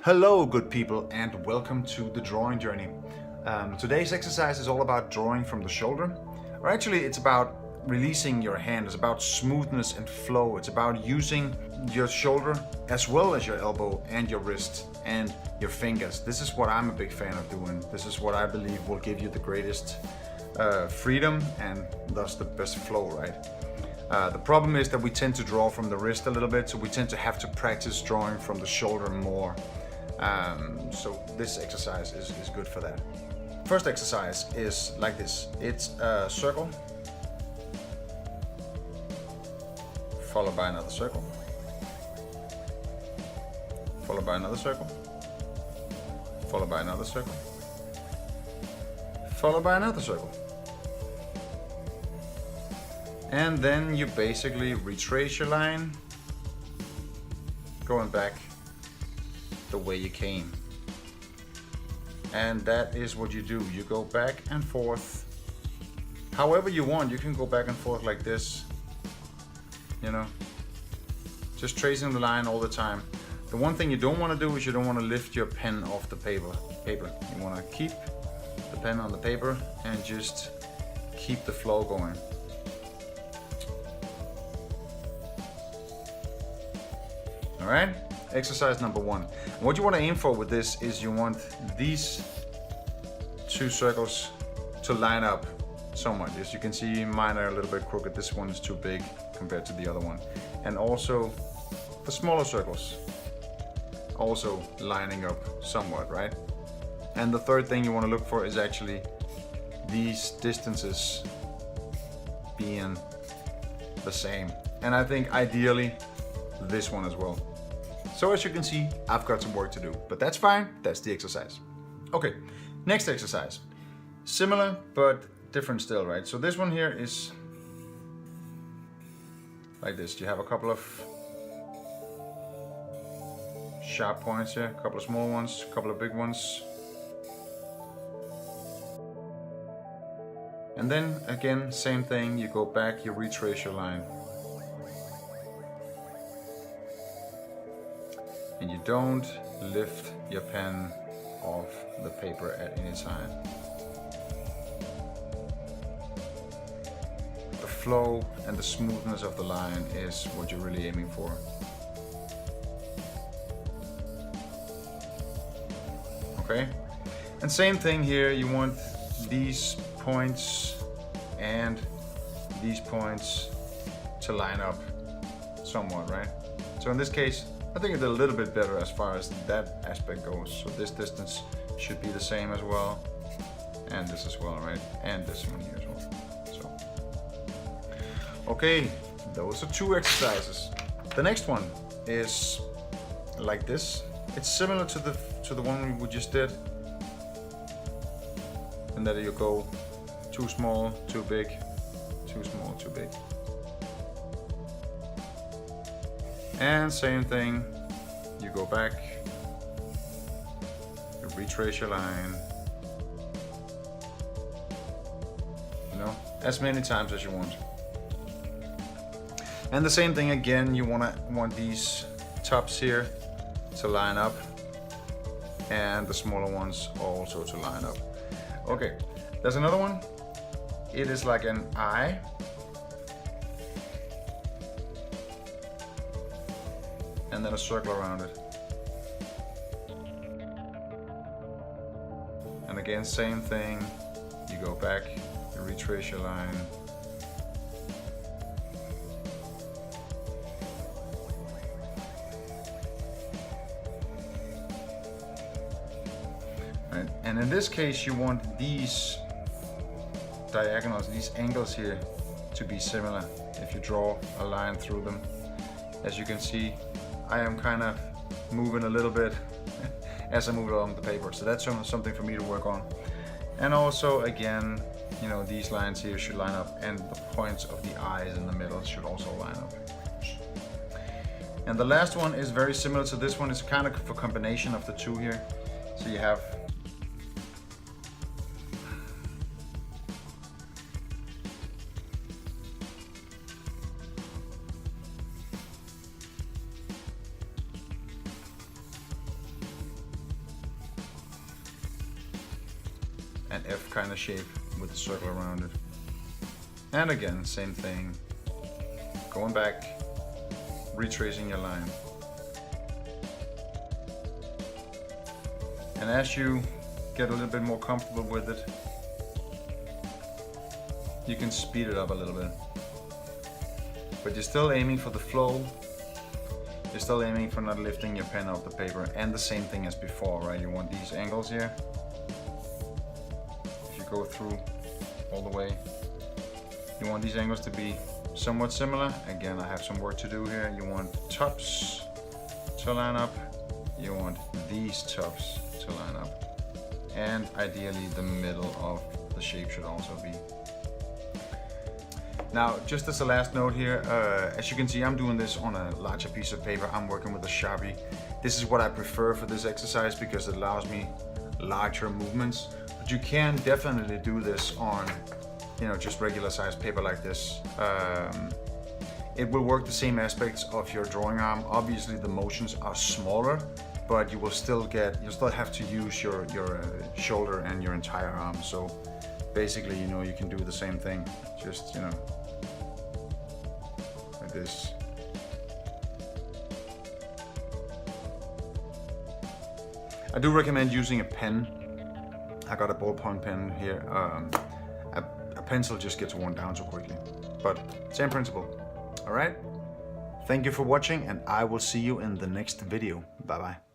Hello, good people, and welcome to the drawing journey. Today's exercise is all about drawing from the shoulder, or actually, it's about releasing your hand. It's about smoothness and flow. It's about using your shoulder as well as your elbow and your wrist and your fingers. This is what I'm a big fan of doing. This is what I believe will give you the greatest freedom and thus the best flow, right? The problem is that we tend to draw from the wrist a little bit, so we tend to have to practice drawing from the shoulder more. So this exercise is good for that. First exercise is like this. It's a circle, followed by another circle, followed by another circle, followed by another circle, followed by another circle. And then you basically retrace your line, going back the way you came. And that is what you do. You go back and forth however you want. You can go back and forth like this, you know, just tracing the line all the time. The one thing you don't want to do is you don't want to lift your pen off the paper. You want to keep the pen on the paper and just keep the flow going. All right, exercise number one. And what you want to aim for with this is you want these two circles to line up somewhat. As you can see, mine are a little bit crooked. This one is too big compared to the other one. And also the smaller circles also lining up somewhat, right? And the third thing you want to look for is actually these distances being the same. And I think ideally this one as well. So as you can see, I've got some work to do, but that's fine. That's the exercise. Okay, next exercise. Similar, but different still, right? So this one here is like this. You have a couple of sharp points here, a couple of small ones, a couple of big ones. And then again, same thing, you go back, you retrace your line. And you don't lift your pen off the paper at any time. The flow and the smoothness of the line is what you're really aiming for. Okay? And same thing here, you want these points and these points to line up somewhat, right? So in this case, I think it's a little bit better as far as that aspect goes. So this distance should be the same as well, and this as well, right? And this one here as well. So, okay, those are two exercises. The next one is like this. It's similar to the one we just did, and that you go too small, too big, too small, too big. And same thing, you go back, you retrace your line, you know, as many times as you want. And the same thing again, you want these tops here to line up, and the smaller ones also to line up. Okay, there's another one. It is like an eye. And then a circle around it. And again, same thing. You go back, you retrace your line. Right. And in this case, you want these diagonals, these angles here to be similar if you draw a line through them. As you can see, I am kind of moving a little bit as I move along the paper. So that's something for me to work on. And also, again, you know, these lines here should line up, and the points of the eyes in the middle should also line up. And the last one is very similar to this one. It's kind of a combination of the two here. So you have an F kind of shape with the circle around it. And again, same thing. Going back, retracing your line. And as you get a little bit more comfortable with it, you can speed it up a little bit. But you're still aiming for the flow. You're still aiming for not lifting your pen off the paper. And the same thing as before, right? You want these angles here. If you go through all the way, you want these angles to be somewhat similar. Again, I have some work to do here. You want tops to line up. You want these tops to line up. And ideally the middle of the shape should also be. Now, just as a last note here, as you can see, I'm doing this on a larger piece of paper. I'm working with a Sharpie. This is what I prefer for this exercise because it allows me larger movements. But you can definitely do this on, just regular sized paper like this. It will work the same aspects of your drawing arm. Obviously, the motions are smaller, but you'll still have to use your shoulder and your entire arm. So basically, you can do the same thing. Just, like this. I do recommend using a pen. I got a ballpoint pen here. A pencil just gets worn down so quickly, but same principle. All right. Thank you for watching, and I will see you in the next video. Bye bye.